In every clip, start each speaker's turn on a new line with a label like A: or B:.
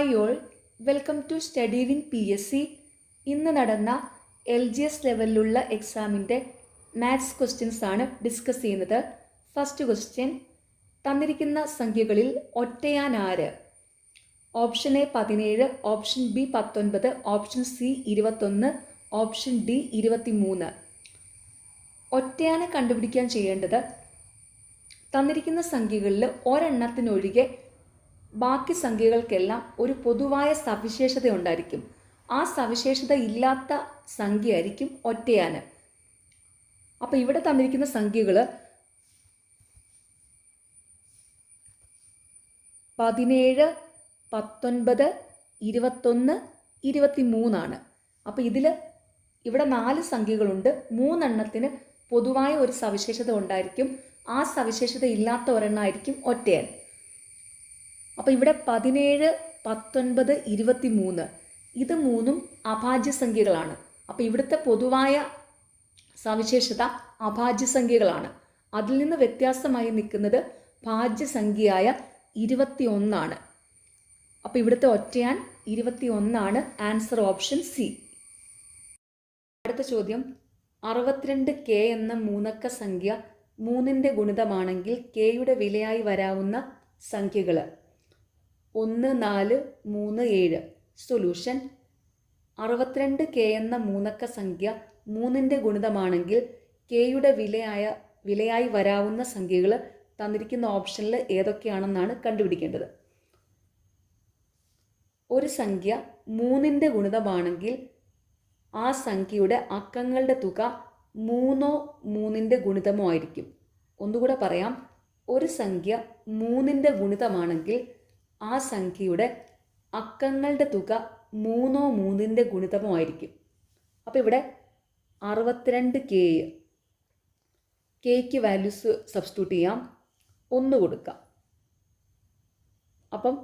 A: Hi all, welcome to study win PSC. ഇന്ന് നടന്ന LGS ലെവലിലുള്ള എക്സാമിൻ്റെ മാത്സ് ക്വസ്റ്റ്യൻസ് ആണ് ഡിസ്കസ് ചെയ്യുന്നത്. ഫസ്റ്റ് ക്വസ്റ്റ്യൻ, തന്നിരിക്കുന്ന സംഖ്യകളിൽ ഒറ്റയാൻ ആര്? Option A 17, option B 19, option C 21, option D 23. ഒറ്റയാനെ കണ്ടുപിടിക്കാൻ ചെയ്യേണ്ടത് തന്നിരിക്കുന്ന സംഖ്യകളിൽ ഒരെണ്ണത്തിനൊഴികെ ബാക്കി സംഖ്യകൾക്കെല്ലാം ഒരു പൊതുവായ സവിശേഷത ഉണ്ടായിരിക്കും. ആ സവിശേഷത ഇല്ലാത്ത സംഖ്യയായിരിക്കും ഒറ്റയാന്. അപ്പോൾ ഇവിടെ തന്നിരിക്കുന്ന സംഖ്യകൾ 17, 19, 21, 23 ആണ്. അപ്പോൾ ഇവിടെ 4 സംഖ്യകളുണ്ട്. 3 എണ്ണത്തിന് പൊതുവായ ഒരു സവിശേഷത ഉണ്ടായിരിക്കും. ആ സവിശേഷത ഇല്ലാത്ത ഒരെണ്ണമായിരിക്കും ഒറ്റയാൻ. അപ്പോൾ ഇവിടെ 17, 19, 23 ഇത് മൂന്നും അഭാജ്യസംഖ്യകളാണ്. അപ്പോൾ ഇവിടുത്തെ പൊതുവായ സവിശേഷത അഭാജ്യസംഖ്യകളാണ്. അതിൽ നിന്ന് വ്യത്യാസമായി നിൽക്കുന്നത് ഭാജ്യസംഖ്യയായ 21 ആണ്. അപ്പോൾ ഇവിടുത്തെ ഒറ്റയാൻ 21 ആണ്. Answer option C. അടുത്ത ചോദ്യം, 62K എന്ന മൂന്നക്ക സംഖ്യ 3ന്റെ ഗുണിതമാണെങ്കിൽ Kയുടെ വിലയായി വരാവുന്ന സംഖ്യകൾ 1, 4, 3, 7. സൊല്യൂഷൻ, 62K എന്ന മൂന്നക്ക സംഖ്യ 3ന്റെ ഗുണിതമാണെങ്കിൽ Kയുടെ വിലയായി വരാവുന്ന സംഖ്യകൾ തന്നിരിക്കുന്ന ഓപ്ഷനിൽ ഏതൊക്കെയാണെന്നാണ് കണ്ടുപിടിക്കേണ്ടത്. ഒരു സംഖ്യ 3ന്റെ ഗുണിതമാണെങ്കിൽ ആ സംഖ്യയുടെ അക്കങ്ങളുടെ തുക 3ഓ 3ന്റെ ഗുണിതമോ ആയിരിക്കും. ഒന്നുകൂടെ പറയാം, ഒരു സംഖ്യ 3ന്റെ ഗുണിതമാണെങ്കിൽ ആ സംഖ്യയുടെ അക്കങ്ങളുടെ തുക 3ഓ 3ന്റെ ഗുണിതമോ ആയിരിക്കും. അപ്പോൾ ഇവിടെ 62Kക്ക് വാല്യൂസ് സബ്സ്റ്റിറ്റ്യൂട്ട് ചെയ്യാം. 1 കൊടുക്കാം. അപ്പം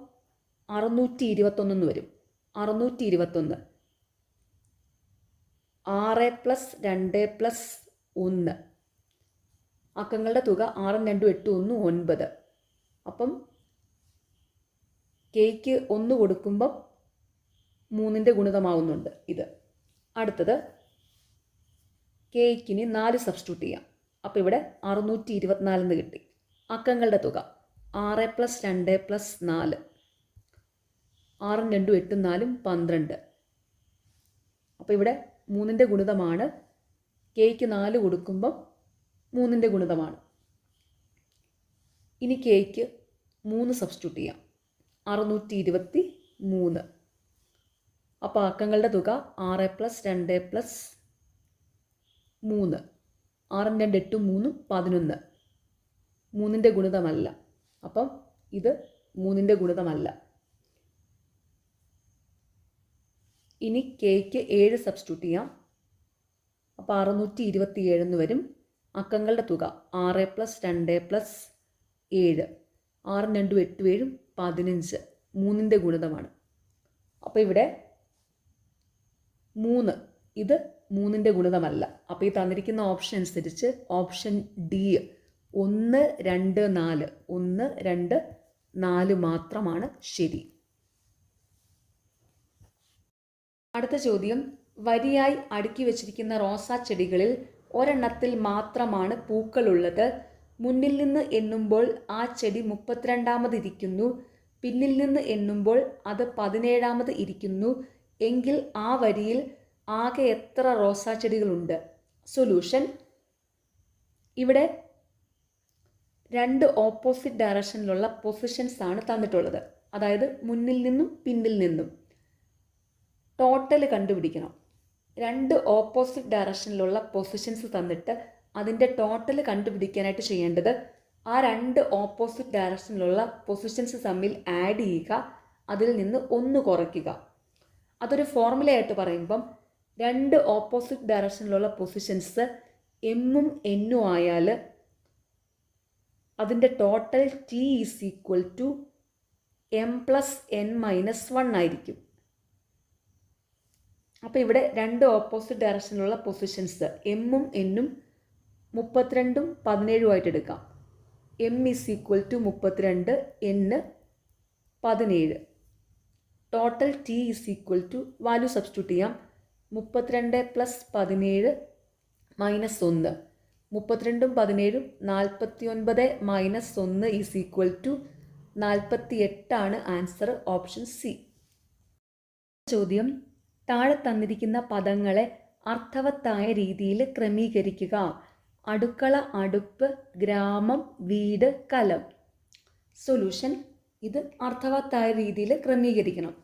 A: 621 എന്ന് വരും. 621 6 + 2 + 1. അക്കങ്ങളുടെ തുക 6, 2, 8, 1, 9. അപ്പം Kക്ക് 1 കൊടുക്കുമ്പം 3ന്റെ ഗുണിതമാവുന്നുണ്ട് ഇത്. അടുത്തത് Kക്കിന് 4 സബ്സ്റ്റിറ്റ്യൂട്ട് ചെയ്യാം. അപ്പോൾ ഇവിടെ 624 എന്ന് കിട്ടി. അക്കങ്ങളുടെ തുക 6 + 2 + 4. 6, 2, 8, 4, 12. അപ്പോൾ ഇവിടെ 3ന്റെ ഗുണിതമാണ്. Kക്ക് 4 കൊടുക്കുമ്പം 3ന്റെ ഗുണിതമാണ്. ഇനി Kക്ക് 3 സബ്സ്റ്റിറ്റ്യൂട്ട് ചെയ്യാം. 623. അപ്പോൾ അക്കങ്ങളുടെ തുക 6 + 2 + 3. 6, 2, 8, 3, 11. 3ന്റെ ഗുണിതമല്ല. അപ്പം ഇത് 3ന്റെ ഗുണിതമല്ല. ഇനി Kക്ക് 7 സബ്സ്റ്റിറ്റ്യൂട്ട് ചെയ്യാം. അപ്പോൾ 627 എന്ന് വരും. അക്കങ്ങളുടെ തുക 6 + 2 + 7. 6, 2, 8, 7, 15. 3ന്റെ ഗുണിതമാണ്. അപ്പോൾ ഇവിടെ 3 ഇത് 3ന്റെ ഗുണിതമല്ല. അപ്പോൾ ഈ തന്നിരിക്കുന്ന ഓപ്ഷൻ അനുസരിച്ച് ഓപ്ഷൻ ഡി 1, 2, 4 1, 2, 4 മാത്രമാണ് ശരി. അടുത്ത ചോദ്യം, വരിയായി അടുക്കി വച്ചിരിക്കുന്ന റോസാ ചെടികളിൽ ഒരെണ്ണത്തിൽ മാത്രമാണ് പൂക്കളുള്ളത്. മുന്നിൽ നിന്ന് എണ്ണുമ്പോൾ ആ ചെടി 32ാമത് ഇരിക്കുന്നു. പിന്നിൽ നിന്ന് എണ്ണുമ്പോൾ അത് 17ാമത് ഇരിക്കുന്നു. എങ്കിൽ ആ വരിയിൽ ആകെ എത്ര റോസാ ചെടികളുണ്ട്? സൊല്യൂഷൻ, ഇവിടെ 2 ഓപ്പോസിറ്റ് ഡയറക്ഷനിലുള്ള പൊസിഷൻസ് ആണ് തന്നിട്ടുള്ളത്. അതായത് മുന്നിൽ നിന്നും പിന്നിൽ നിന്നും. ടോട്ടൽ കണ്ടുപിടിക്കണം. 2 ഓപ്പോസിറ്റ് ഡയറക്ഷനിലുള്ള പൊസിഷൻസ് തന്നിട്ട് അതിൻ്റെ ടോട്ടൽ കണ്ടുപിടിക്കാനായിട്ട് ചെയ്യേണ്ടത് ആ 2 ഓപ്പോസിറ്റ് ഡയറക്ഷനിലുള്ള പൊസിഷൻസ് തമ്മിൽ ആഡ് ചെയ്യുക. അതിൽ നിന്ന് 1 കുറയ്ക്കുക. അതൊരു ഫോർമുലയായിട്ട് പറയുമ്പം 2 ഓപ്പോസിറ്റ് ഡയറക്ഷനിലുള്ള പൊസിഷൻസ് എമ്മും എന്നും ആയാൽ അതിൻ്റെ ടോട്ടൽ T = m + n - 1 ആയിരിക്കും. അപ്പോൾ ഇവിടെ 2 ഓപ്പോസിറ്റ് ഡയറക്ഷനിലുള്ള പൊസിഷൻസ് എമ്മും എന്നും 32ഉം 17ഉം ആയിട്ട് എടുക്കാം. m = 32, n 17. Total T is equal to value substitute ചെയ്യാം. 32 + 17 - 1. 32ഉം 17ഉം 49 - 1 ഈസ് ഈക്വൽ ടു 48 ആണ് ആൻസർ, ഓപ്ഷൻ സി. ചോദ്യം: താഴെ തന്നിരിക്കുന്ന പദങ്ങളെ അർത്ഥവത്തായ രീതിയിൽ ക്രമീകരിക്കുക. അടുക്കള, അടുപ്പ്, ഗ്രാമം, വീട്, കലം. സൊല്യൂഷൻ: ഇത് അർത്ഥവത്തായ രീതിയിൽ ക്രമീകരിക്കണം.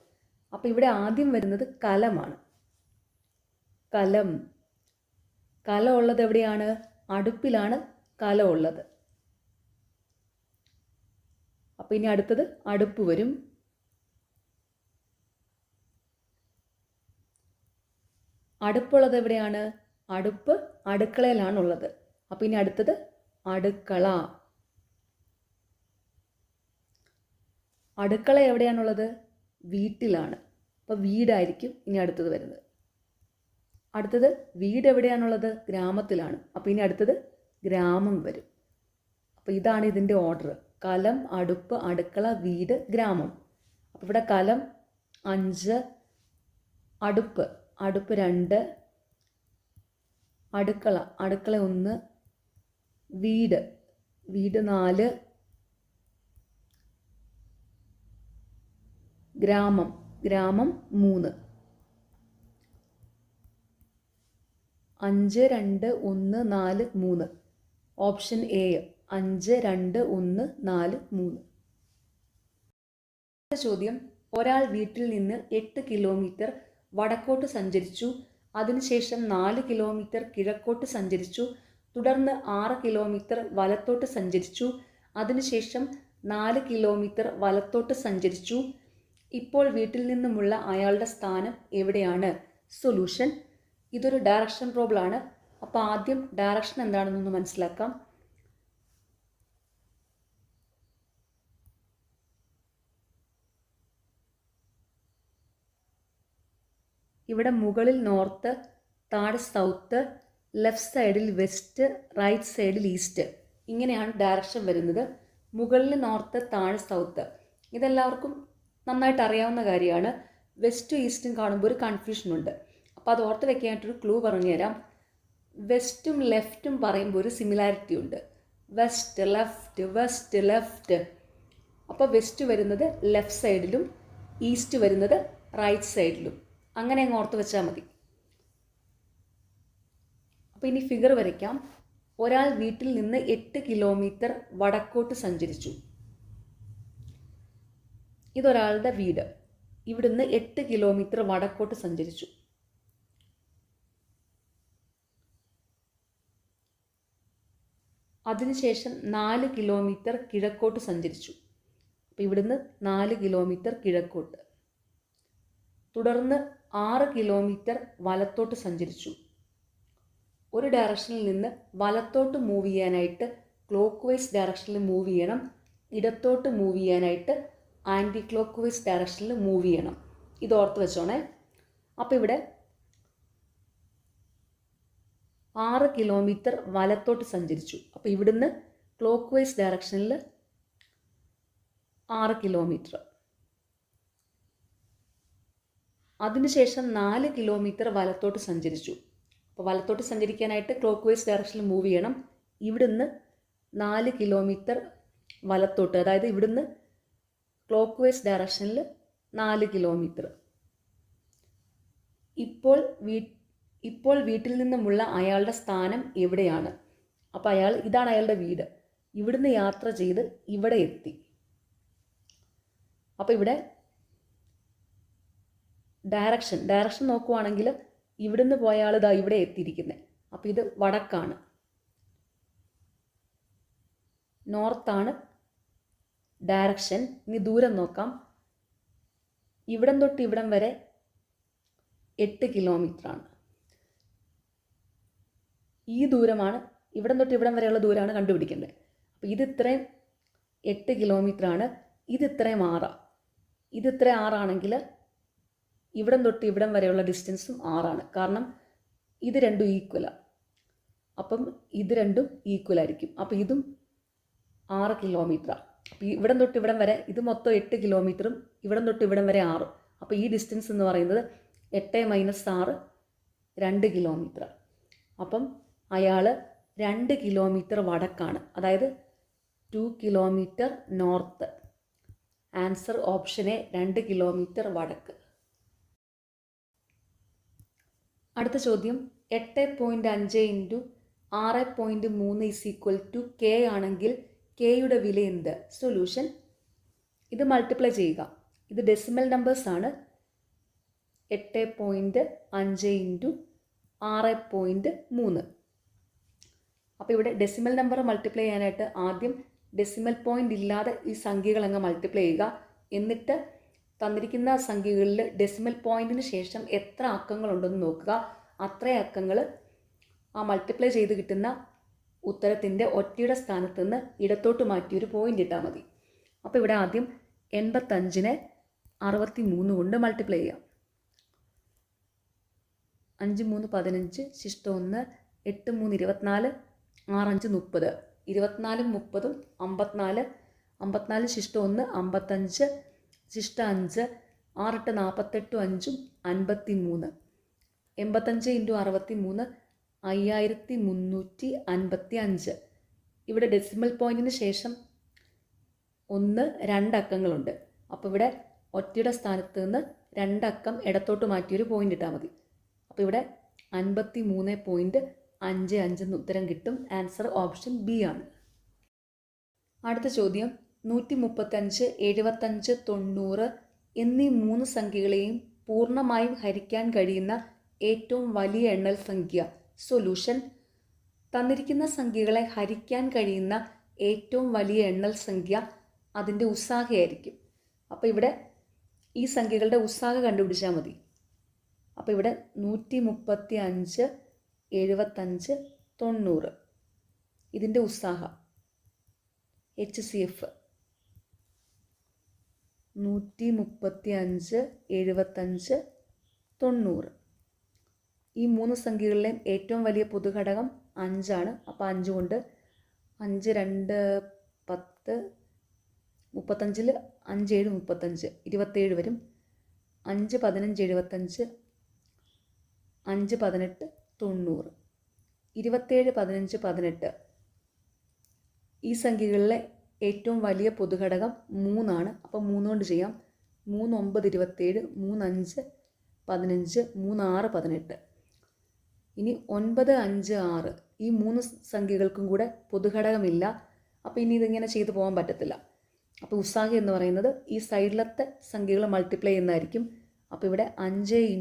A: അപ്പോൾ ഇവിടെ ആദ്യം വരുന്നത് കലമാണ്. കലം. കലം ഉള്ളത് എവിടെയാണ്? അടുപ്പിലാണ് കലം ഉള്ളത്. അപ്പോൾ ഇനി അടുത്തത് അടുപ്പ് വരും. അടുപ്പുള്ളത് എവിടെയാണ്? അടുപ്പ് അടുക്കളയിലാണുള്ളത്. അപ്പോൾ ഇനി അടുത്തത് അടുക്കള. അടുക്കള എവിടെയാണുള്ളത്? വീട്ടിലാണ്. അപ്പോൾ വീടായിരിക്കും ഇനി അടുത്തത് വരുന്നത്. അടുത്തത് വീട് എവിടെയാണുള്ളത്? ഗ്രാമത്തിലാണ്. അപ്പോൾ ഇനി അടുത്തത് ഗ്രാമം വരും. അപ്പോൾ ഇതാണ് ഇതിൻ്റെ ഓർഡർ: കലം, അടുപ്പ്, അടുക്കള, വീട്, ഗ്രാമം. അപ്പോൾ ഇവിടെ കലം 5, അടുപ്പ് 2, അടുക്കള 1, വീട് 4, ഗ്രാമം 3. 5, 2, 1, 4, 3. Option A 5, 2, 1, 4, 3. ചോദ്യം: ഒരാൾ വീട്ടിൽ നിന്ന് 8 കിലോമീറ്റർ വടക്കോട്ട് സഞ്ചരിച്ചു. അതിനുശേഷം 4 കിലോമീറ്റർ കിഴക്കോട്ട് സഞ്ചരിച്ചു. തുടർന്ന് 6 കിലോമീറ്റർ വലത്തോട്ട് സഞ്ചരിച്ചു. അതിനുശേഷം 4 കിലോമീറ്റർ വലത്തോട്ട് സഞ്ചരിച്ചു. ഇപ്പോൾ വീട്ടിൽ നിന്നുമുള്ള അയാളുടെ സ്ഥാനം എവിടെയാണ്? സൊല്യൂഷൻ: ഇതൊരു ഡയറക്ഷൻ പ്രോബ്ലം ആണ്. അപ്പോൾ ആദ്യം ഡയറക്ഷൻ എന്താണെന്നൊന്ന് മനസ്സിലാക്കാം. ഇവിടെ മുകളിൽ നോർത്ത്, താഴെ സൗത്ത്, ലെഫ്റ്റ് സൈഡിൽ വെസ്റ്റ്, റൈറ്റ് സൈഡിൽ ഈസ്റ്റ്. ഇങ്ങനെയാണ് ഡയറക്ഷൻ വരുന്നത്. മുകളിൽ നോർത്ത്, താഴെ സൗത്ത്. ഇതെല്ലാവർക്കും നന്നായിട്ട് അറിയാവുന്ന കാര്യമാണ്. വെസ്റ്റും ഈസ്റ്റും കാണുമ്പോൾ ഒരു കൺഫ്യൂഷനുണ്ട്. അപ്പോൾ അത് ഓർത്ത് വെക്കാനായിട്ടൊരു ക്ലൂ പറഞ്ഞു തരാം. വെസ്റ്റും ലെഫ്റ്റും പറയുമ്പോൾ ഒരു സിമിലാരിറ്റി ഉണ്ട്. West left, west left. അപ്പോൾ വെസ്റ്റ് വരുന്നത് ലെഫ്റ്റ് സൈഡിലും ഈസ്റ്റ് വരുന്നത് റൈറ്റ് സൈഡിലും. അങ്ങനെ അങ്ങ് ഓർത്ത് വെച്ചാൽ മതി. അപ്പോൾ ഇനി ഫിഗർ വരയ്ക്കാം. ഒരാൾ വീട്ടിൽ നിന്ന് 8 കിലോമീറ്റർ വടക്കോട്ട് സഞ്ചരിച്ചു. ഇതൊരാളുടെ വീട്. ഇവിടുന്ന് 8 കിലോമീറ്റർ വടക്കോട്ട് സഞ്ചരിച്ചു. അതിനുശേഷം 4 കിലോമീറ്റർ കിഴക്കോട്ട് സഞ്ചരിച്ചു. അപ്പോൾ ഇവിടുന്ന് 4 കിലോമീറ്റർ കിഴക്കോട്ട്. തുടർന്ന് 6 കിലോമീറ്റർ വലത്തോട്ട് സഞ്ചരിച്ചു. ഒരു ഡയറക്ഷനിൽ നിന്ന് വലത്തോട്ട് മൂവ് ചെയ്യാനായിട്ട് ക്ലോക്ക് വൈസ് ഡയറക്ഷനിൽ മൂവ് ചെയ്യണം. ഇടത്തോട്ട് മൂവ് ചെയ്യാനായിട്ട് ആൻറ്റി ക്ലോക്ക് വൈസ് ഡയറക്ഷനിൽ മൂവ് ചെയ്യണം. ഇത് ഓർത്ത് വെച്ചോണേ. അപ്പോൾ ഇവിടെ 6 കിലോമീറ്റർ വലത്തോട്ട് സഞ്ചരിച്ചു. അപ്പോൾ ഇവിടുന്ന് ക്ലോക്ക് വൈസ് ഡയറക്ഷനിൽ 6 കിലോമീറ്റർ. അതിനുശേഷം 4 കിലോമീറ്റർ വലത്തോട്ട് സഞ്ചരിച്ചു. അപ്പോൾ വലത്തോട്ട് സഞ്ചരിക്കാനായിട്ട് ക്ലോക്ക് വൈസ് ഡയറക്ഷനിൽ മൂവ് ചെയ്യണം. ഇവിടുന്ന് 4 കിലോമീറ്റർ വലത്തോട്ട്, അതായത് ഇവിടുന്ന് ക്ലോക്ക് വൈസ് ഡയറക്ഷനിൽ 4 കിലോമീറ്റർ. ഇപ്പോൾ വീട്ടിൽ നിന്നുമുള്ള അയാളുടെ സ്ഥാനം എവിടെയാണ്? അപ്പോൾ ഇതാണ് അയാളുടെ വീട്. ഇവിടുന്ന് യാത്ര ചെയ്ത് ഇവിടെ എത്തി. അപ്പോൾ ഇവിടെ ഡയറക്ഷൻ നോക്കുവാണെങ്കിൽ ഇവിടുന്ന് പോയ ആൾ ഇതാ ഇവിടെ എത്തിയിരിക്കുന്നത്. അപ്പോൾ ഇത് വടക്കാണ്, നോർത്താണ് ഡയറക്ഷൻ. ഇനി ദൂരം നോക്കാം. ഇവിടം തൊട്ട് ഇവിടം വരെ 8 കിലോമീറ്ററാണ്. ഈ ദൂരമാണ്, ഇവിടം തൊട്ട് ഇവിടം വരെയുള്ള ദൂരമാണ് കണ്ടുപിടിക്കേണ്ടത്. അപ്പോൾ ഇത് ഇത്രയും 8 കിലോമീറ്ററാണ്. ഇത് ഇത്രയും 6. ഇത് ഇത്രയും 6 ആണെങ്കിൽ ഇവിടം തൊട്ട് ഇവിടം വരെയുള്ള ഡിസ്റ്റൻസും 6ആണ്. കാരണം ഇത് രണ്ടും ഈക്വലാണ്. അപ്പം ഇത് രണ്ടും ഈക്വൽ ആയിരിക്കും. അപ്പോൾ ഇതും 6 കിലോമീറ്ററാണ്. അപ്പോൾ ഇവിടം തൊട്ട് ഇവിടം വരെ ഇത് മൊത്തം 8 കിലോമീറ്ററും ഇവിടം തൊട്ട് ഇവിടം വരെ 6. അപ്പോൾ ഈ ഡിസ്റ്റൻസ് എന്ന് പറയുന്നത് 8 - 6 2 കിലോമീറ്റർ. അപ്പം അയാൾ 2 കിലോമീറ്റർ വടക്കാണ്, അതായത് 2 kilometre north. Answer option A 2 kilometre വടക്ക്. അടുത്ത ചോദ്യം 8.5 × 6.3 = K ആണെങ്കിൽ Kയുടെ വില എന്ത്? സൊല്യൂഷൻ. ഇത് മൾട്ടിപ്ലൈ ചെയ്യുക. ഇത് ഡെസിമൽ നമ്പേഴ്സ് ആണ്. 8.5 × 6.3. അപ്പോൾ ഇവിടെ ഡെസിമൽ നമ്പർ മൾട്ടിപ്ലൈ ചെയ്യാനായിട്ട് ആദ്യം ഡെസിമൽ പോയിൻ്റ് ഇല്ലാതെ ഈ സംഖ്യകൾ അങ്ങ് മൾട്ടിപ്ലൈ ചെയ്യുക. എന്നിട്ട് തന്നിരിക്കുന്ന സംഖ്യകളിൽ ഡെസിമൽ പോയിൻറ്റിന് ശേഷം എത്ര അക്കങ്ങളുണ്ടെന്ന് നോക്കുക. അത്രയും അക്കങ്ങൾ ആ മൾട്ടിപ്ലൈ ചെയ്ത് കിട്ടുന്ന ഉത്തരത്തിൻ്റെ ഒറ്റയുടെ സ്ഥാനത്ത് നിന്ന് ഇടത്തോട്ട് മാറ്റിയൊരു പോയിൻ്റ് ഇട്ടാൽ മതി. അപ്പോൾ ഇവിടെ ആദ്യം 85-നെ 63 കൊണ്ട് മൾട്ടിപ്ലൈ ചെയ്യാം. 5 - 3 = 15, ശിഷ്ടം 1, 8 - 3 = 24, 6 - 5 = 30, 24 - 30 = 54, 54 ശിഷ്ടം 1 55, ശിഷ്ടം 5, 6 - 8 = 48, 5 = 53. 85 × 63 5355. ഇവിടെ ഡെസിമൽ പോയിൻറ്റിന് ശേഷം 1 2 അക്കങ്ങളുണ്ട്. അപ്പോൾ ഇവിടെ ഒറ്റയുടെ സ്ഥാനത്ത് നിന്ന് 2 അക്കം ഇടത്തോട്ട് മാറ്റിയൊരു പോയിൻ്റ് ഇട്ടാൽ മതി. അപ്പോൾ ഇവിടെ 53.55 എന്ന് ഉത്തരം കിട്ടും. ആൻസർ ഓപ്ഷൻ ബി ആണ്. അടുത്ത ചോദ്യം 135, 75, 90 എന്നീ 3 സംഖ്യകളെയും പൂർണ്ണമായും ഹരിക്കാൻ കഴിയുന്ന ഏറ്റവും വലിയ എണ്ണൽ സംഖ്യ. സൊല്യൂഷൻ. തന്നിരിക്കുന്ന സംഖ്യകളെ ഹരിക്കാൻ കഴിയുന്ന ഏറ്റവും വലിയ എണ്ണൽ സംഖ്യ അതിൻ്റെ ഉസ്സാഹയായിരിക്കും. അപ്പോൾ ഇവിടെ ഈ സംഖ്യകളുടെ ഉസ്സാഹ കണ്ടുപിടിച്ചാൽ മതി. അപ്പോൾ ഇവിടെ 135, 75, 90 ഇതിൻ്റെ ഉസ്സാഹ HCF. 135, 75, 90 ഈ 3 സംഖ്യകളിലെയും ഏറ്റവും വലിയ പൊതുഘടകം 5 ആണ്. അപ്പോൾ 5 കൊണ്ട് 5 2 10, 35 5 7 35 27 വരും. 5 15 75, 5 18 90, 27 15 18 ഈ സംഖ്യകളിലെ ഏറ്റവും വലിയ പൊതുഘടകം 3 ആണ്. അപ്പോൾ 3 കൊണ്ട് ചെയ്യാം. 3 9 27, 3 5 15, 3 6 18. ഇനി 9 5 6 ഈ 3 സംഖ്യകൾക്കും കൂടെ പൊതുഘടകമില്ല. അപ്പോൾ ഇനി ഇതിങ്ങനെ ചെയ്തു പോകാൻ പറ്റത്തില്ല. അപ്പോൾ ഉസ്സാഹ എന്ന് പറയുന്നത് ഈ സൈഡിലത്തെ സംഖ്യകൾ മൾട്ടിപ്ലൈ ചെയ്യുന്നതായിരിക്കും. അപ്പോൾ ഇവിടെ 5 ×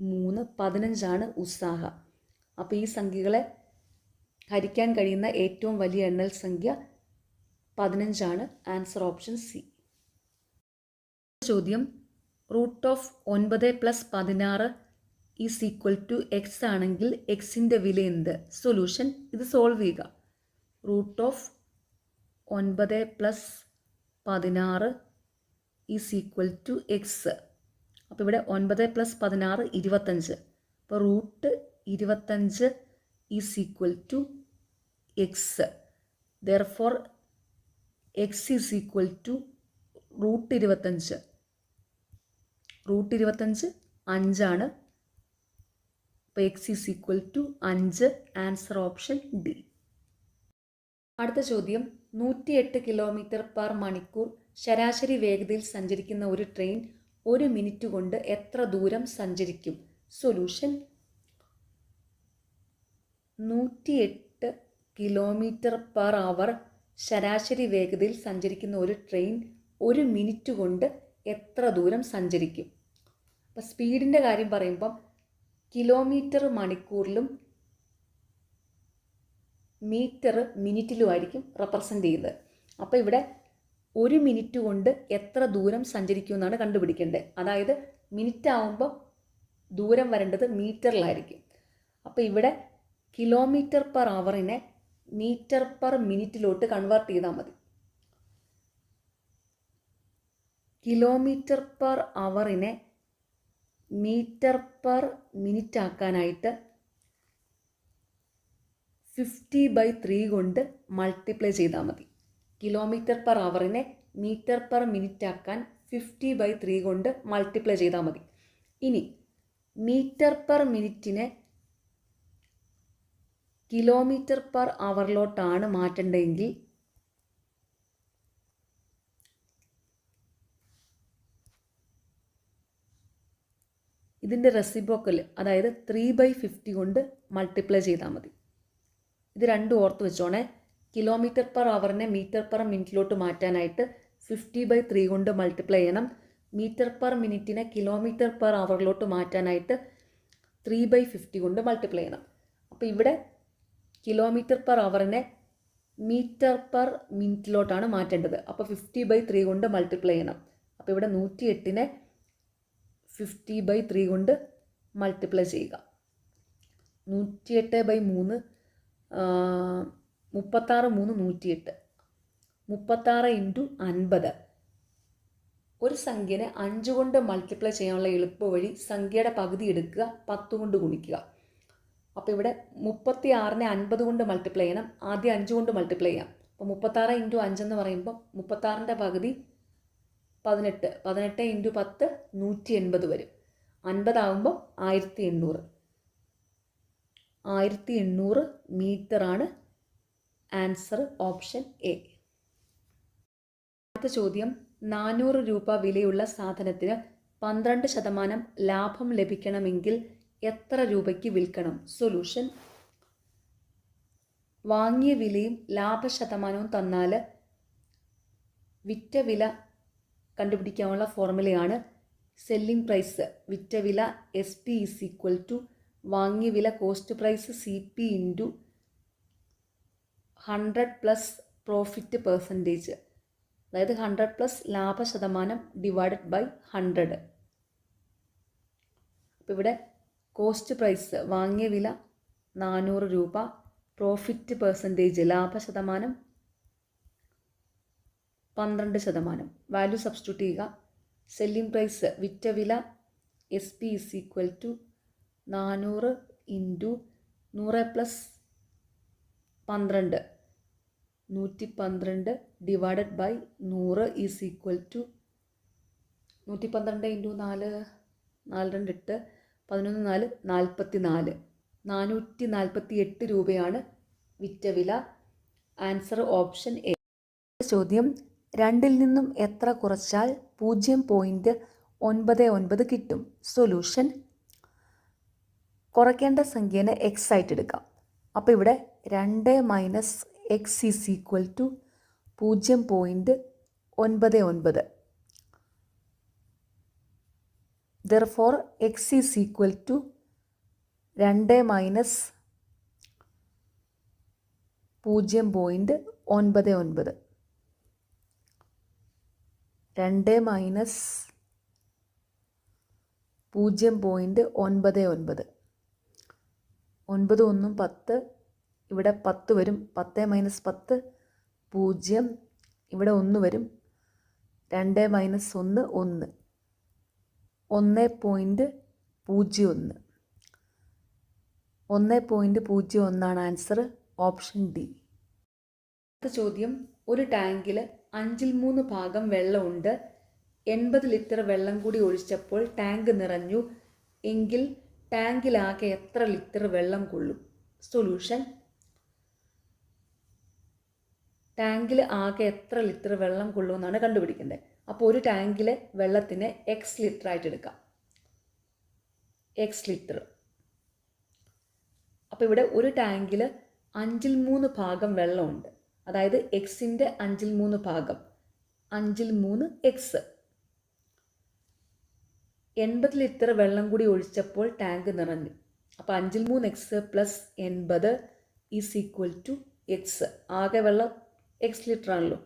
A: 3 15 ആണ് ഉസ്സാഹ. അപ്പോൾ ഈ സംഖ്യകളെ ഹരിക്കാൻ കഴിയുന്ന ഏറ്റവും വലിയ എണ്ണൽ സംഖ്യ 15 ആണ്. Answer option C. ചോദ്യം √9 + 16 = X ആണെങ്കിൽ എക്സിൻ്റെ വില എന്ത്? സൊല്യൂഷൻ. ഇത് സോൾവ് ചെയ്യുക. √9 + 16 = X. അപ്പോൾ ഇവിടെ 9 + 16 25. അപ്പോൾ √25 = X. Therefore X = √25. √25 5 ആണ്. അപ്പോൾ X = 5. Answer option D. അടുത്ത ചോദ്യം 108 km/മണിക്കൂർ ശരാശരി വേഗതയിൽ സഞ്ചരിക്കുന്ന ഒരു ട്രെയിൻ 1 മിനിറ്റ് കൊണ്ട് എത്ര ദൂരം സഞ്ചരിക്കും? സൊല്യൂഷൻ. 108 km/h ശരാശരി വേഗതയിൽ സഞ്ചരിക്കുന്ന ഒരു ട്രെയിൻ 1 മിനിറ്റ് കൊണ്ട് എത്ര ദൂരം സഞ്ചരിക്കും? അപ്പോൾ സ്പീഡിൻ്റെ കാര്യം പറയുമ്പം കിലോമീറ്റർ മണിക്കൂറിലും മീറ്റർ മിനിറ്റിലുമായിരിക്കും റെപ്രസെൻ്റ് ചെയ്യുന്നത്. അപ്പോൾ ഇവിടെ 1 മിനിറ്റ് കൊണ്ട് എത്ര ദൂരം സഞ്ചരിക്കുമെന്നാണ് കണ്ടുപിടിക്കേണ്ടത്. അതായത് മിനിറ്റ് ആവുമ്പോൾ ദൂരം വരേണ്ടത് മീറ്ററിലായിരിക്കും. അപ്പോൾ ഇവിടെ km/h മീറ്റർ/മിനിറ്റിലോട്ട് കൺവേർട്ട് ചെയ്താൽ മതി. km/h മീറ്റർ/മിനിറ്റ് ആക്കാനായിട്ട് 50/3 കൊണ്ട് മൾട്ടിപ്ലൈ ചെയ്താൽ മതി. km/h മീറ്റർ/മിനിറ്റ് ആക്കാൻ 50/3 കൊണ്ട് മൾട്ടിപ്ലൈ ചെയ്താൽ മതി. ഇനി മീറ്റർ പെർ മിനിറ്റിനെ കിലോമീറ്റർ പെർ അവറിലോട്ടാണ് മാറ്റേണ്ടതെങ്കിൽ ഇതിൻ്റെ റെസിപ്രോക്കൽ, അതായത് 3/50 കൊണ്ട് മൾട്ടിപ്ലൈ ചെയ്താൽ മതി. ഇത് രണ്ടും ഓർത്ത് വെച്ചോണേ. കിലോമീറ്റർ പെർ അവറിനെ മീറ്റർ പെർ മിനിറ്റിലോട്ട് മാറ്റാനായിട്ട് 50/3 കൊണ്ട് മൾട്ടിപ്ലൈ ചെയ്യണം. മീറ്റർ പെർ മിനിറ്റിനെ കിലോമീറ്റർ പെർ അവറിലോട്ട് മാറ്റാനായിട്ട് 3/50 കൊണ്ട് മൾട്ടിപ്ലൈ ചെയ്യണം. അപ്പോൾ ഇവിടെ കിലോമീറ്റർ പെർ അവറിനെ മീറ്റർ പെർ മിനിറ്റിലോട്ടാണ് മാറ്റേണ്ടത്. അപ്പോൾ 50/3 കൊണ്ട് മൾട്ടിപ്ലൈ ചെയ്യണം. അപ്പോൾ ഇവിടെ 108നെ 50/3 കൊണ്ട് മൾട്ടിപ്ലൈ ചെയ്യുക. 108/3 36 3 108. 36 × 50. ഒരു സംഖ്യനെ 5 കൊണ്ട് മൾട്ടിപ്ലൈ ചെയ്യാനുള്ള എളുപ്പ വഴി സംഖ്യയുടെ പകുതി എടുക്കുക, 10 കൊണ്ട് ഗുണിക്കുക. അപ്പോൾ ഇവിടെ 36നെ 50 കൊണ്ട് മൾട്ടിപ്ലൈ ചെയ്യണം. ആദ്യം 5 കൊണ്ട് മൾട്ടിപ്ലൈ ചെയ്യാം. അപ്പോൾ 36 × 5 എന്ന് പറയുമ്പോൾ 36ൻ്റെ പകുതി 18. 18 × 10 180 വരും. 50 ആകുമ്പോൾ 1800. 1800 മീറ്ററാണ് ആൻസർ, ഓപ്ഷൻ എ. അടുത്ത ചോദ്യം, 400 രൂപ വിലയുള്ള സാധനത്തിന് 12% ലാഭം ലഭിക്കണമെങ്കിൽ എത്ര രൂപയ്ക്ക് വിൽക്കണം? സൊല്യൂഷൻ: വാങ്ങിയ വിലയും ലാഭശതമാനവും തന്നാൽ വിറ്റ വില കണ്ടുപിടിക്കാനുള്ള ഫോർമുലയാണ് സെല്ലിംഗ് പ്രൈസ്. വിറ്റ വില SP = വാങ്ങിയ വില cost price CP × 100 + profit percentage. അതായത് 100 + ലാഭശതമാനം /100. അപ്പോൾ ഇവിടെ കോസ്റ്റ് പ്രൈസ് വാങ്ങിയ വില 400 രൂപ, പ്രോഫിറ്റ് പെർസെൻറ്റേജ് ലാഭശതമാനം 12%. വാല്യൂ സബ്സ്റ്റിറ്റ്യൂട്ട് ചെയ്യുക. സെല്ലിംഗ് പ്രൈസ് വിറ്റ വില SP = 400 × 100 + 12, 112 /100 = 112 × 4, 4 2 8, 11 4 44. 448 രൂപയാണ് വിറ്റ വില. Answer option A. ചോദ്യം, 2ൽ നിന്നും എത്ര കുറച്ചാൽ 0.99 കിട്ടും? സൊല്യൂഷൻ: കുറയ്ക്കേണ്ട സംഖ്യേനെ x ആയിട്ട് എടുക്കാം. അപ്പോൾ ഇവിടെ 2 - x = 0.99. Therefore x = 2 - 0.99. 2 - 0.99. 9 1 10. ഇവിടെ 10 വരും. 10 - 10 0. ഇവിടെ 1 വരും. 2 - 1 1. 1.01. 1.01 ആൻസർ, ഓപ്ഷൻ ഡി. അടുത്ത ചോദ്യം, ഒരു ടാങ്കിൽ 3 ഭാഗം വെള്ളമുണ്ട്. 80 ലിറ്റർ വെള്ളം കൂടി ഒഴിച്ചപ്പോൾ ടാങ്ക് നിറഞ്ഞു എങ്കിൽ ടാങ്കിലാകെ എത്ര ലിറ്റർ വെള്ളം കൊള്ളും? സൊല്യൂഷൻ: ടാങ്കിൽ ആകെ എത്ര ലിറ്റർ വെള്ളം കൊള്ളുമെന്നാണ് കണ്ടുപിടിക്കേണ്ടത്. അപ്പോൾ ഒരു ടാങ്കിലെ വെള്ളത്തിനെ x ലിറ്റർ ആയിട്ട് എടുക്കാം. x litre. അപ്പോൾ ഇവിടെ ഒരു ടാങ്കിൽ 3 ഭാഗം വെള്ളമുണ്ട്. അതായത് എക്സിൻ്റെ 3 ഭാഗം, 3 x. 80 ലിറ്റർ വെള്ളം കൂടി ഒഴിച്ചപ്പോൾ ടാങ്ക് നിറഞ്ഞു. അപ്പോൾ 3 x + 80 = x. ആകെ വെള്ളം x ലിറ്റർ ആണല്ലോ.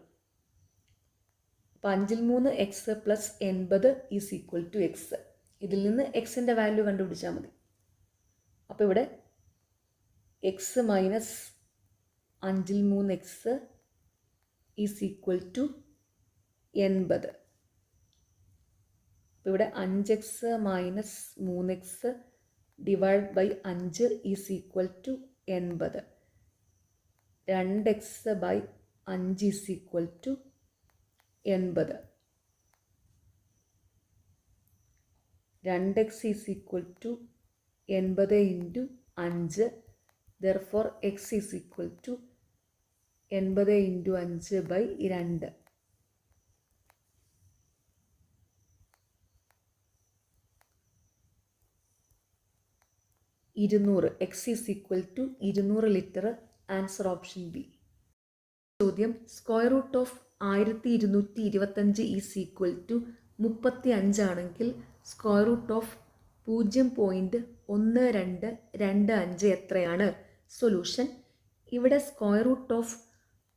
A: അപ്പോൾ 3 x + 80 = x. ഇതിൽ നിന്ന് എക്സിൻ്റെ വാല്യൂ കണ്ടുപിടിച്ചാൽ മതി. അപ്പോൾ ഇവിടെ x - 3 x = 80. അപ്പോൾ ഇവിടെ 5x - 3x / 5 = 80. 2x / 5 = 80. 2x is equal to 80 into 5. Therefore x is equal to 80 into 5/2. X is equal to 200 litre. Answer option B. ചോദ്യം square root of 1225 is equal to 35 ആണെങ്കിൽ square root of 0.1225 എത്രയാണ്? Solution. ഇവിടെ square root of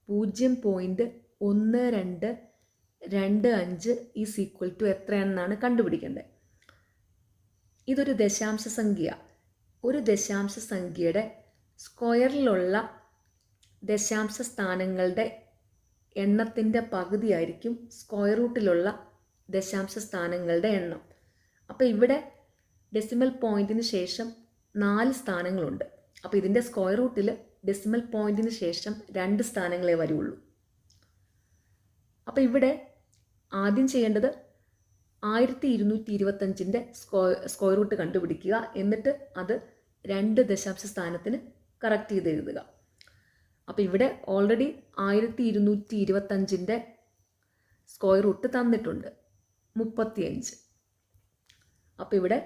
A: 0.1225 is equal to എത്രയാണെന്നാണ് കണ്ടുപിടിക്കേണ്ടത്. ഇതൊരു ദശാംശ സംഖ്യ. ഒരു ദശാംശ സംഖ്യയുടെ സ്ക്വയറിലുള്ള ദശാംശ സ്ഥാനങ്ങളുടെ എണ്ണത്തിൻ്റെ പകുതിയായിരിക്കും സ്ക്വയർ റൂട്ടിലുള്ള ദശാംശ സ്ഥാനങ്ങളുടെ എണ്ണം. അപ്പോൾ ഇവിടെ ഡെസിമൽ പോയിൻറ്റിന് ശേഷം 4 സ്ഥാനങ്ങളുണ്ട്. അപ്പോൾ ഇതിൻ്റെ സ്ക്വയർ റൂട്ടിൽ ഡെസിമൽ പോയിൻറ്റിന് ശേഷം 2 സ്ഥാനങ്ങളെ വരുള്ളൂ. അപ്പോൾ ഇവിടെ ആദ്യം ചെയ്യേണ്ടത് 1225ൻ്റെ സ്ക്വയർ റൂട്ട് കണ്ടുപിടിക്കുക. എന്നിട്ട് അത് 2 ദശാംശ സ്ഥാനത്തിന് കറക്റ്റ് ചെയ്ത് എഴുതുക. അപ്പോൾ ഇവിടെ ഓൾറെഡി 1225ൻ്റെ സ്ക്വയർ റൂട്ട് തന്നിട്ടുണ്ട് 35. അപ്പോൾ ഇവിടെ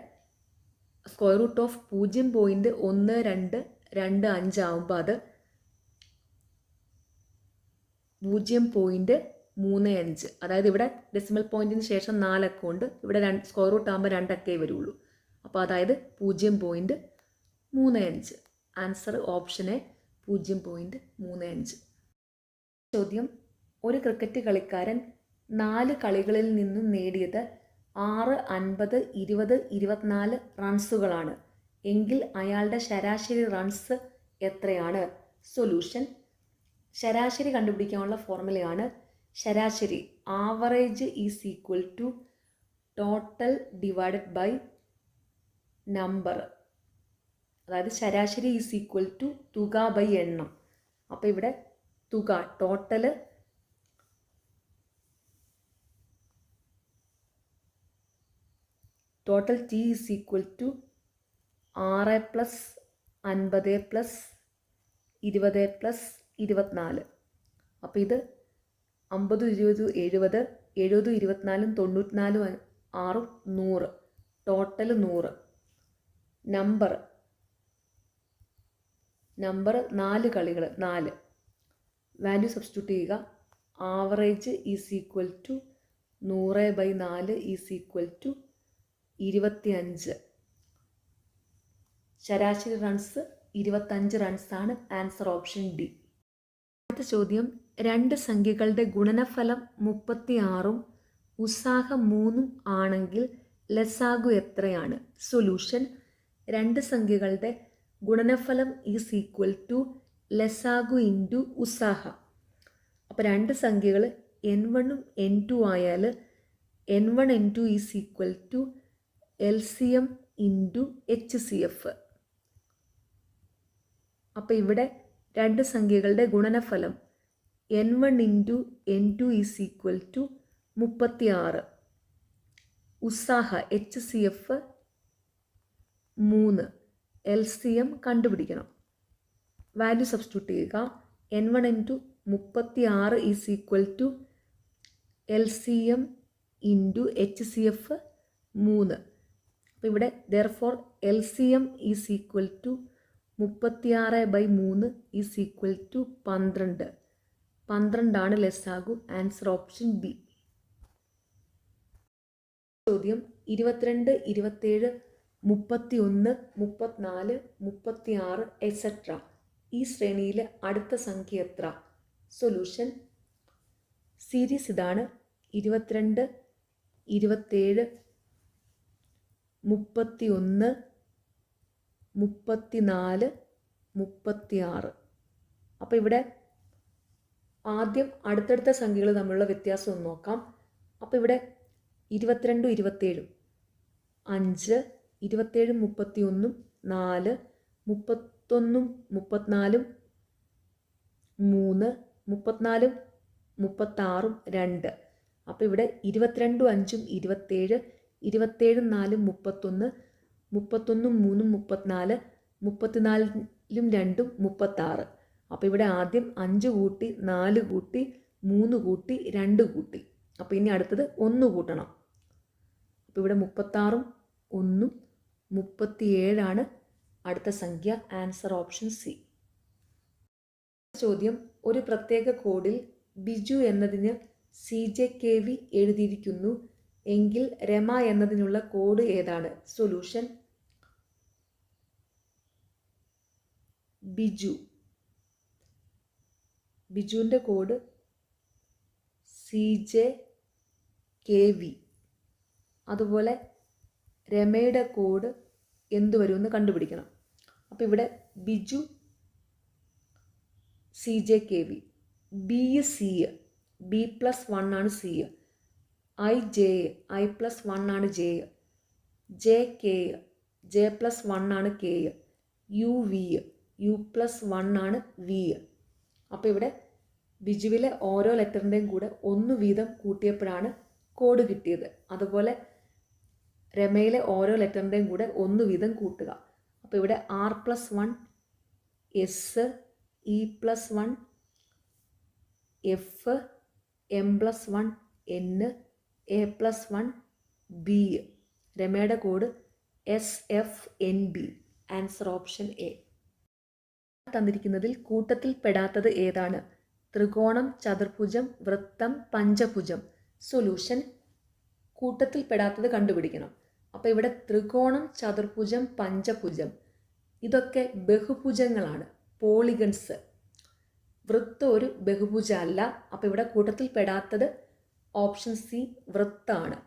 A: സ്ക്വയർ റൂട്ട് ഓഫ് 0.1225 ആകുമ്പോൾ അത് 0.35. അതായത് ഇവിടെ ഡെസിമൽ പോയിൻറ്റിന് ശേഷം 4 അക്കം ഉണ്ട്. ഇവിടെ സ്ക്വയർ റൂട്ട് ആകുമ്പോൾ 2 അക്കേ വരുള്ളൂ. അപ്പോൾ അതായത് 0.35. Answer option A 0.35. ചോദ്യം ഒരു ക്രിക്കറ്റ് കളിക്കാരൻ 4 കളികളിൽ നിന്നും നേടിയത് 6, 50, 20, 24 റൺസുകളാണ് എങ്കിൽ അയാളുടെ ശരാശരി റൺസ് എത്രയാണ്? സൊല്യൂഷൻ. ശരാശരി കണ്ടുപിടിക്കാനുള്ള ഫോർമുലയാണ് ശരാശരി average is equal to total divided by number. അതായത് ശരാശരി ഈസ് ഈക്വൽ ടു തുക ബൈ എണ്ണം. അപ്പോൾ ഇവിടെ തുക total T is equal to 6 + 50 + 20 + 24. അപ്പോൾ ഇത് 50, 20, 70, 70, 24, 94, 6, 100. ടോട്ടൽ 100. നമ്പർ 4 കളികൾ 4. വാല്യൂ സബ്സ്റ്റിറ്റ്യൂട്ട് ചെയ്യുക. Average is equal to 100/4 is equal to 25. ശരാശരി റൺസ് 25 റൺസാണ്. Answer option D. അടുത്ത ചോദ്യം 2 സംഖ്യകളുടെ ഗുണനഫലം 36ഉം ഉത്സാഹം 3ഉം ആണെങ്കിൽ ലസാഗു എത്രയാണ്? സൊല്യൂഷൻ. 2 സംഖ്യകളുടെ ഗുണനഫലം ഈസ് ഈക്വൽ ടു ലസാഗു ഇൻറ്റു ഉത്സാഹ. അപ്പോൾ 2 സംഖ്യകൾ n1ഉം n2 ആയാൽ n1 n2 is equal to LCM into HCF. അപ്പോൾ ഇവിടെ 2 സംഖ്യകളുടെ ഗുണനഫലം n1 into n2 is equal to 36. ഉത്സാഹ HCF 3. LCM കണ്ടുപിടിക്കണം. വാല്യൂ സബ്സ്റ്റിറ്റ്യൂട്ട് ചെയ്യുക. n1 into 36 is equal to LCM into HCF 3. അപ്പോൾ ഇവിടെ therefore LCM is equal to 36/3 is equal to 12. 12 ലെസ്സാഗു. Answer option B. ചോദ്യം 22, 27, 31, 34, 36 എക്സെട്ര ഈ ശ്രേണിയിലെ അടുത്ത സംഖ്യ എത്ര? സൊല്യൂഷൻ. സീരീസ് ഇതാണ് 22, 27, 31, 34, 36. അപ്പോൾ ഇവിടെ ആദ്യം അടുത്തടുത്ത സംഖ്യകൾ തമ്മിലുള്ള വ്യത്യാസം ഒന്ന് നോക്കാം. അപ്പോൾ ഇവിടെ 22, 27, 5, 27, 31, 4, 31, 34, 3, 34, 36, 2. അപ്പോൾ ഇവിടെ 22, 5, 27, 27 4 31, 31 3 34, 34 2 36. അപ്പോൾ ഇവിടെ ആദ്യം 5 കൂട്ടി 4 കൂട്ടി 3 കൂട്ടി 2 കൂട്ടി. അപ്പോൾ ഇനി അടുത്തത് 1 കൂട്ടണം. അപ്പോൾ ഇവിടെ 36 1 37 അടുത്ത സംഖ്യ. Answer option C. ചോദ്യം: ഒരു പ്രത്യേക കോഡിൽ ബിജു എന്നതിന് CJKV എഴുതിയിരിക്കുന്നു എങ്കിൽ രമ എന്നതിനുള്ള കോഡ് ഏതാണ്? സൊല്യൂഷൻ: ബിജുവിൻ്റെ കോഡ് CJKV. അതുപോലെ രമയുടെ കോഡ് എന്ത് വരുമെന്ന് കണ്ടുപിടിക്കണം. അപ്പോൾ ഇവിടെ Biju CJKV, B C, B+1 ആണ് C, I +1 ആണ് J, JK, J+1 ആണ് K, UV, U+1 ആണ് V. അപ്പോൾ ഇവിടെ ബിജുവിലെ ഓരോ ലെറ്ററിൻ്റെയും കൂടെ 1 വീതം കൂട്ടിയപ്പോഴാണ് കോഡ് കിട്ടിയത്. അതുപോലെ രമയിലെ ഓരോ ലെറ്ററിൻ്റെയും കൂടെ 1 വീതം കൂട്ടുക. അപ്പോൾ ഇവിടെ R+1 S, E+1 F, M+1 N, A+1 B. രമയുടെ code SFNB. Answer option A. തന്നിരിക്കുന്നതിൽ കൂട്ടത്തിൽ പെടാത്തത് ഏതാണ്? ത്രികോണം, ചതുർഭുജം, വൃത്തം, പഞ്ചഭുജം. സൊല്യൂഷൻ: കൂട്ടത്തിൽ പെടാത്തത് കണ്ടുപിടിക്കണം. അപ്പോൾ ഇവിടെ ത്രികോണം, ചതുർഭുജം, പഞ്ചഭുജം ഇതൊക്കെ ബഹുഭുജങ്ങളാണ്, പോളിഗൺസ്. വൃത്തം ഒരു ബഹുഭുജ അല്ല. അപ്പോൾ ഇവിടെ കൂട്ടത്തിൽ പെടാത്തത് ഓപ്ഷൻ സി, വൃത്താണ്.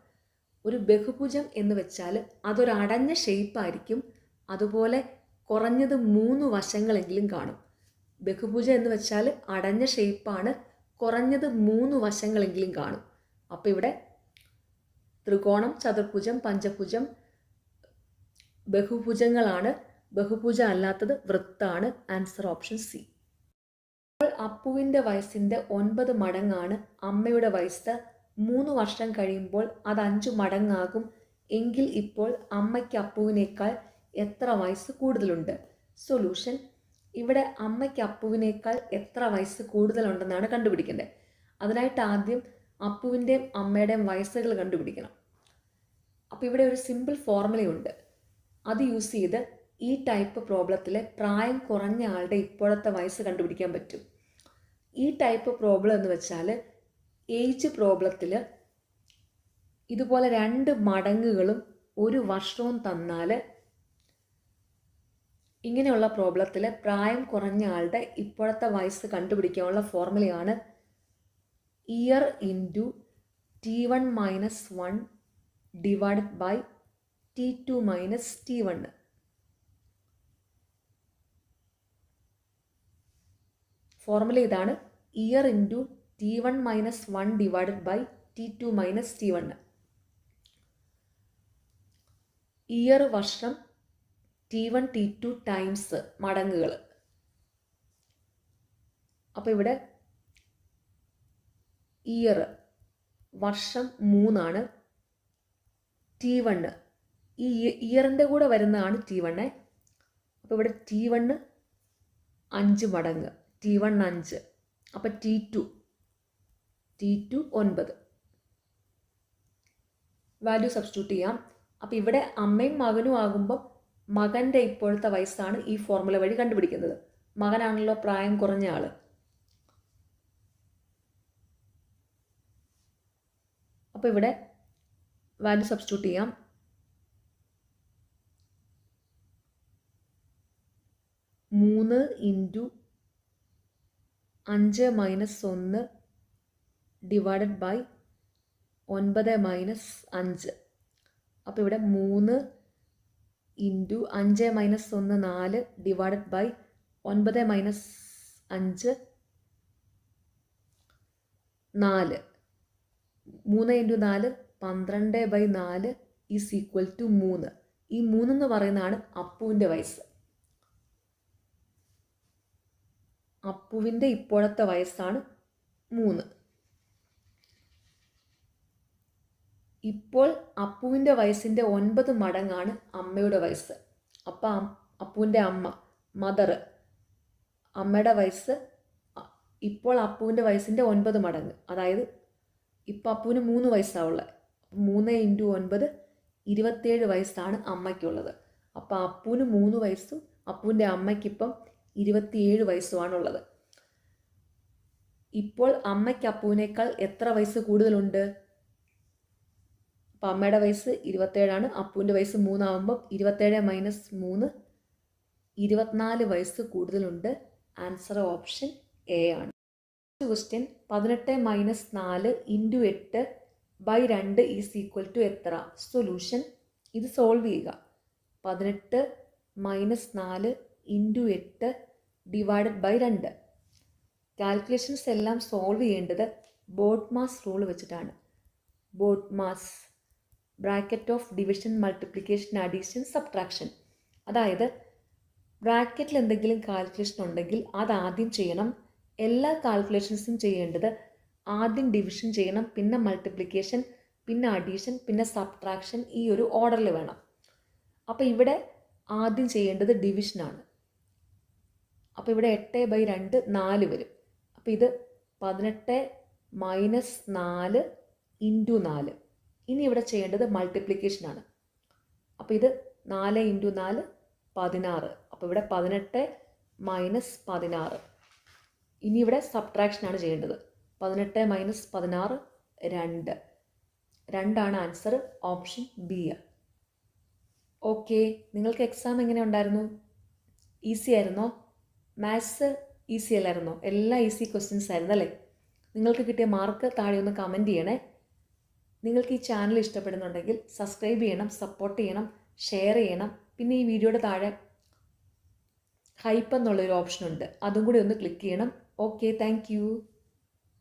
A: ഒരു ബഹുഭുജം എന്ന് വെച്ചാൽ അതൊരു അടഞ്ഞ ഷേപ്പായിരിക്കും. അതുപോലെ കുറഞ്ഞത് 3 വശങ്ങളെങ്കിലും കാണും. ബഹുഭുജം എന്ന് വെച്ചാൽ അടഞ്ഞ ഷേപ്പാണ്, കുറഞ്ഞത് 3 വശങ്ങളെങ്കിലും കാണും. അപ്പോൾ ഇവിടെ ത്രികോണം, ചതുർഭുജം, പഞ്ചഭുജം ബഹുഭുജങ്ങളാണ്. ബഹുഭുജ അല്ലാത്തത് വൃത്താണ്. Answer option C. അപ്പോൾ അപ്പുവിൻ്റെ വയസ്സിൻ്റെ 9 മടങ്ങാണ് അമ്മയുടെ വയസ്സ്. 3 വർഷം കഴിയുമ്പോൾ അത് 5 മടങ്ങാകും എങ്കിൽ ഇപ്പോൾ അമ്മയ്ക്ക് അപ്പുവിനേക്കാൾ എത്ര വയസ്സ് കൂടുതലുണ്ട്? സൊല്യൂഷൻ: ഇവിടെ അമ്മയ്ക്ക് അപ്പുവിനേക്കാൾ എത്ര വയസ്സ് കൂടുതലുണ്ടെന്നാണ് കണ്ടുപിടിക്കേണ്ടത്. അതിനായിട്ട് ആദ്യം അപ്പുവിൻ്റെയും അമ്മയുടെയും വയസ്സുകൾ കണ്ടുപിടിക്കണം. അപ്പോൾ ഇവിടെ ഒരു സിമ്പിൾ ഫോർമുലയുണ്ട്. അത് യൂസ് ചെയ്ത് ഈ ടൈപ്പ് പ്രോബ്ലത്തിലെ പ്രായം കുറഞ്ഞ ആളുടെ ഇപ്പോഴത്തെ വയസ്സ് കണ്ടുപിടിക്കാൻ പറ്റും. ഈ ടൈപ്പ് പ്രോബ്ലം എന്ന് വെച്ചാൽ ഏജ് പ്രോബ്ലത്തിൽ ഇതുപോലെ 2 മടങ്ങുകളും 1 വർഷവും തന്നാൽ ഇങ്ങനെയുള്ള പ്രോബ്ലത്തിൽ പ്രായം കുറഞ്ഞ ആളുടെ ഇപ്പോഴത്തെ വയസ്സ് കണ്ടുപിടിക്കാനുള്ള ഫോർമുലയാണ് year into T1 - 1 divided by T2 - T1. Formula ഇതാണ്: year into T1 - 1 divided by T2 - T1. Year വർഷം, T1 T2 ടൈംസ് മടങ്ങുകൾ. അപ്പോൾ ഇവിടെ ഇയർ വർഷം 3 ആണ്. T1 ഈ ഇയറിൻ്റെ കൂടെ വരുന്നതാണ് T1. അപ്പോൾ ഇവിടെ T1 5 മടങ്ങ്, T1 5. അപ്പോൾ T2 9. വാല്യൂ സബ്സ്റ്റിറ്റ്യൂട്ട് ചെയ്യാം. അപ്പോൾ ഇവിടെ അമ്മയും മകനും ആകുമ്പം മകൻ്റെ ഇപ്പോഴത്തെ വയസ്സാണ് ഈ ഫോർമുല വഴി കണ്ടുപിടിക്കുന്നത്. മകനാണല്ലോ പ്രായം കുറഞ്ഞ ആൾ. അപ്പോൾ ഇവിടെ വാല്യൂ സബ്സ്റ്റിറ്റ്യൂട്ട് ചെയ്യാം. 3 ഇൻറ്റു 5 - 1 ഡിവൈഡഡ് ബൈ 9 - 5. അപ്പോൾ ഇവിടെ 3 into 5 - 1 4 divided by 9 - 5 4. 3 into 4 12/4 is equal to 3. ഈ 3 എന്ന് പറയുന്നതാണ് അപ്പുവിൻ്റെ വയസ്സ്. അപ്പുവിൻ്റെ ഇപ്പോഴത്തെ വയസ്സാണ് 3. ഇപ്പോൾ അപ്പുവിൻ്റെ വയസ്സിൻ്റെ 9 മടങ്ങാണ് അമ്മയുടെ വയസ്സ്. അപ്പം അപ്പുവിൻ്റെ അമ്മ മദർ, അമ്മയുടെ വയസ്സ് ഇപ്പോൾ അപ്പുവിൻ്റെ വയസ്സിൻ്റെ 9 മടങ്ങ്. അതായത് ഇപ്പം അപ്പുവിന് 3 വയസ്സാവുള്ളത്. 3 × 9 27 വയസ്സാണ് അമ്മയ്ക്കുള്ളത്. അപ്പം അപ്പുവിന് 3 വയസ്സും അപ്പുവിൻ്റെ അമ്മയ്ക്കിപ്പം 27 വയസ്സുമാണുള്ളത്. ഇപ്പോൾ അമ്മയ്ക്ക് അപ്പുവിനേക്കാൾ എത്ര വയസ്സ് കൂടുതലുണ്ട്? അപ്പം അമ്മയുടെ വയസ്സ് 27ആണ്. അപ്പുവിൻ്റെ വയസ്സ് 3 ആകുമ്പം 27 - 3 24 വയസ്സ് കൂടുതലുണ്ട്. ആൻസർ ഓപ്ഷൻ എ ആണ്. ക്വസ്റ്റ്യൻ 18 - 4 × 8/2 ഈസ് ഈക്വൽ ടു എത്ര? സൊല്യൂഷൻ ഇത് സോൾവ് ചെയ്യുക. 18 - 4 × 8 ÷ 2. കാൽക്കുലേഷൻസ് എല്ലാം സോൾവ് ചെയ്യേണ്ടത് ബോഡ്മാസ് റൂൾ വെച്ചിട്ടാണ്. BODMAS bracket of division, multiplication, addition, subtraction. അതായത് ബ്രാക്കറ്റിൽ എന്തെങ്കിലും കാൽക്കുലേഷൻ ഉണ്ടെങ്കിൽ അത് ആദ്യം ചെയ്യണം. എല്ലാ കാൽക്കുലേഷൻസും ചെയ്യേണ്ടത് ആദ്യം ഡിവിഷൻ ചെയ്യണം, പിന്നെ മൾട്ടിപ്ലിക്കേഷൻ, പിന്നെ അഡീഷൻ, പിന്നെ സബ്ട്രാക്ഷൻ. ഈ ഒരു ഓർഡറിൽ വേണം. അപ്പോൾ ഇവിടെ ആദ്യം ചെയ്യേണ്ടത് ഡിവിഷനാണ്. അപ്പോൾ ഇവിടെ 8/2 4 വരും. അപ്പോൾ ഇത് 18 - 4 × 4. ഇനി ഇവിടെ ചെയ്യേണ്ടത് മൾട്ടിപ്ലിക്കേഷനാണ്. അപ്പോൾ ഇത് 4 × 4 16. അപ്പോൾ ഇവിടെ 18 - 16. ഇനി ഇവിടെ സബ്ട്രാക്ഷനാണ് ചെയ്യേണ്ടത്. 18 - 16 2. 2 ആൻസർ. Option B. ഓക്കെ, നിങ്ങൾക്ക് എക്സാം എങ്ങനെ ഉണ്ടായിരുന്നു? ഈസി ആയിരുന്നോ? മാത്സ് ഈസി അല്ലായിരുന്നോ? എല്ലാം ഈസി ക്വസ്റ്റ്യൻസ് ആയിരുന്നല്ലേ? നിങ്ങൾക്ക് കിട്ടിയ മാർക്ക് താഴെ ഒന്ന് കമൻറ്റ് ചെയ്യണേ. നിങ്ങൾക്ക് ഈ ചാനൽ ഇഷ്ടപ്പെടുന്നുണ്ടെങ്കിൽ സബ്സ്ക്രൈബ് ചെയ്യണം, സപ്പോർട്ട് ചെയ്യണം, ഷെയർ ചെയ്യണം. പിന്നെ ഈ വീഡിയോയുടെ താഴെ ഹൈപ്പ് എന്നുള്ളൊരു ഓപ്ഷൻ ഉണ്ട്, അതും കൂടി ഒന്ന് ക്ലിക്ക് ചെയ്യണം. Okay, thank you.